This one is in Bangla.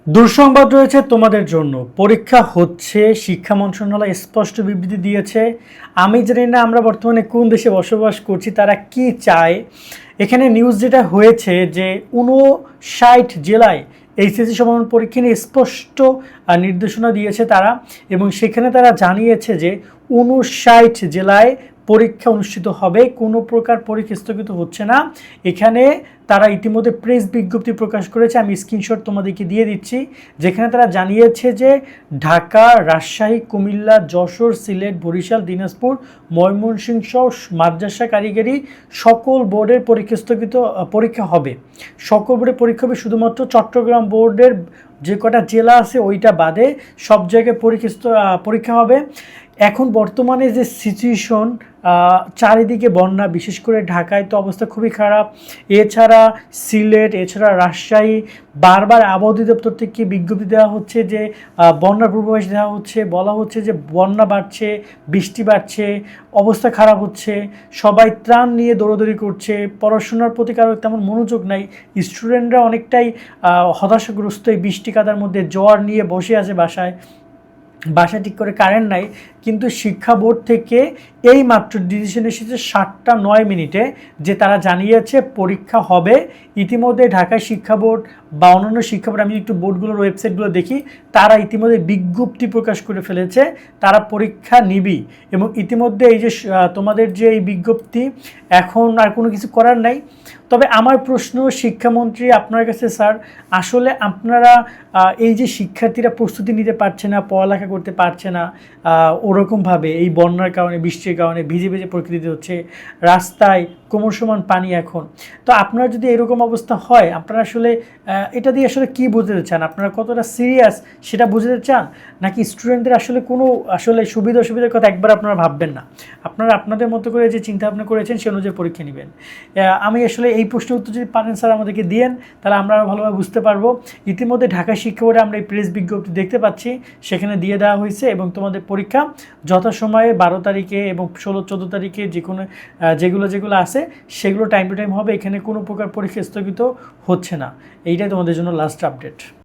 দুঃসংবাদ রয়েছে তোমাদের জন্য। পরীক্ষা হচ্ছে, শিক্ষা মন্ত্রণালয় স্পষ্ট বিবৃতি দিয়েছে। আমি জানি না আমরা বর্তমানে কোন দেশে বসবাস করছি, তারা কি চায়। এখানে নিউজ যেটা হয়েছে যে 59 জেলায় এইচএসসি সমাপন পরীক্ষা নিয়ে স্পষ্ট নির্দেশনা দিয়েছে তারা, এবং সেখানে তারা জানিয়েছে যে 59 জেলায় পরীক্ষা অনুষ্ঠিত হবে, কোনো প্রকার পরীক্ষা স্থগিত হচ্ছে না। এখানে তারা ইতিমধ্যে প্রেস বিজ্ঞপ্তি প্রকাশ করেছে, আমি স্ক্রিনশট তোমাদেরকে দিয়ে দিচ্ছি, যেখানে তারা জানিয়েছে যে ঢাকা, রাজশাহী, কুমিল্লা, যশোর, সিলেট, বরিশাল, দিনাজপুর, ময়মনসিংহ সহ মাদ্রাসা, কারিগরি সকল বোর্ডের পরীক্ষা হবে। সকল বোর্ডের পরীক্ষা হবে, শুধুমাত্র চট্টগ্রাম বোর্ডের যে কটা জেলা আছে ওইটা বাদে সব জায়গায় পরীক্ষা হবে। এখন বর্তমানে যে সিচুয়েশন, চারিদিকে বন্যা, বিশেষ করে ঢাকায় তো অবস্থা খুবই খারাপ। এছাড়া সিলেট, এছাড়া রাজশাহী, বারবার আবহাওয়া অধিদপ্তর থেকে বিজ্ঞপ্তি দেওয়া হচ্ছে যে বন্যার পূর্বাভাস দেওয়া হচ্ছে, বলা হচ্ছে যে বন্যা বাড়ছে, বৃষ্টি বাড়ছে, অবস্থা খারাপ হচ্ছে, সবাই ত্রাণ নিয়ে দৌড়াদৌড়ি করছে, পড়াশোনার প্রতি কারো তেমন মনোযোগ নাই। স্টুডেন্টরা অনেকটাই হতাশাগ্রস্ত, এই বৃষ্টি কাদার মধ্যে জ্বর নিয়ে বসে আছে বাসায় ঠিক করে কারেন্ট নাই। কিন্তু শিক্ষা বোর্ড থেকে এই মাত্র ডিসিশন এসেছে 7:09 যে তারা জানিয়েছে পরীক্ষা হবে। ইতিমধ্যে ঢাকা শিক্ষা বোর্ড বা অন্যান্য শিক্ষা বোর্ড, আমি একটু বোর্ডগুলোর ওয়েবসাইটগুলো দেখি, তারা ইতিমধ্যে বিজ্ঞপ্তি প্রকাশ করে ফেলেছে তারা পরীক্ষা নিবি। এবং ইতিমধ্যে এই যে তোমাদের যে এই বিজ্ঞপ্তি, এখন আর কোনো কিছু করার নাই। তবে আমার প্রশ্ন শিক্ষামন্ত্রী আপনার কাছে, স্যার, আসলে আপনারা এই যে শিক্ষার্থীরা প্রস্তুতি নিতে পারছে না, পড়ালেখা করতে পারছে না ওরকমভাবে, এই বন্যার কারণে, বৃষ্টির কারণে ভিজে ভিজে পরীক্ষা দিতে হচ্ছে, রাস্তায় কোমর সমান পানি এখন, তো আপনারা যদি এরকম অবস্থা হয়, আপনারা আসলে এটা দিয়ে আসলে কী বুঝতে চান? আপনারা কতটা সিরিয়াস সেটা বুঝতে চান, নাকি স্টুডেন্টদের আসলে কোনো সুবিধা অসুবিধার কথা একবার আপনারা ভাববেন না, আপনারা আপনাদের মতো করে যে চিন্তা ভাবনা করেছেন সে অনুযায়ী পরীক্ষা নেবেন? আমি আসলে এই প্রশ্নের উত্তর যদি পারেন স্যার আমাদেরকে দিয়েন, তাহলে আমরা আরও ভালোভাবে বুঝতে পারবো। ইতিমধ্যে ঢাকা শিক্ষা বোর্ডে আমরা এই প্রেস বিজ্ঞপ্তি দেখতে পাচ্ছি, সেখানে দিয়ে দেওয়া হয়েছে, এবং তোমাদের পরীক্ষা যথাসময়ে 12 তারিখে এবং 16-14 তারিখে যেগুলো আছে সেগুলো টাইম টু টাইম হবে। এখানে কোনো প্রকার পরীক্ষা স্থগিত হচ্ছে না। এইটাই তোমাদের জন্য লাস্ট আপডেট।